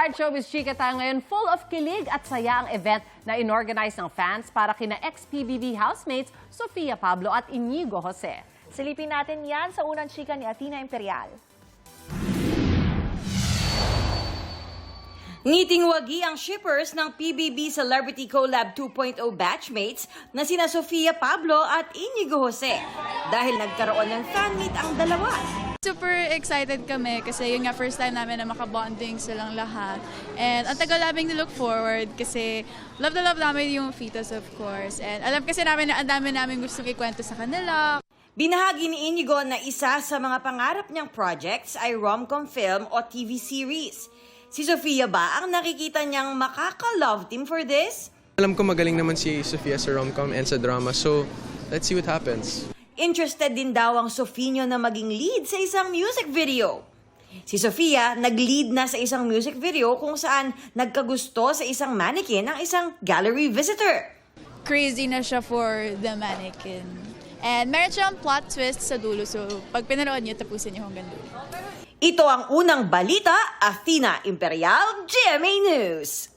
Inside Showbiz Chika tayo ngayon, full of kilig at saya ang event na inorganize ng fans para kina ex-PBB housemates Sofia Pablo at Inigo Jose. Silipin natin yan sa unang chika ni Athena Imperial. Ngiting-wagi ang shippers ng PBB Celebrity Collab 2.0 batchmates na sina Sofia Pablo at Inigo Jose dahil nagkaroon ng fan meet ang dalawa. Super excited kami kasi yun nga first time namin na makabonding silang lahat. And ang tagal namin look forward kasi love na love namin yung fetus of course. And alam kasi namin na ang dami namin gusto ikwento sa kanila. Binahagi ni Inigo na isa sa mga pangarap niyang projects ay rom-com film o TV series. Si Sofia ba ang nakikita niyang makaka-love team for this? Alam ko magaling naman si Sofia sa rom-com and sa drama, so let's see what happens. Interested din daw ang Sofinio na maging lead sa isang music video. Si Sofia nag-lead na sa isang music video kung saan nagkagusto sa isang mannequin ang isang gallery visitor. Crazy na siya for the mannequin. And meron siyang plot twist sa dulo so pag pinanood niyo tapusin niyo hanggang dulo. Ito ang unang balita, Athena Imperial, GMA News.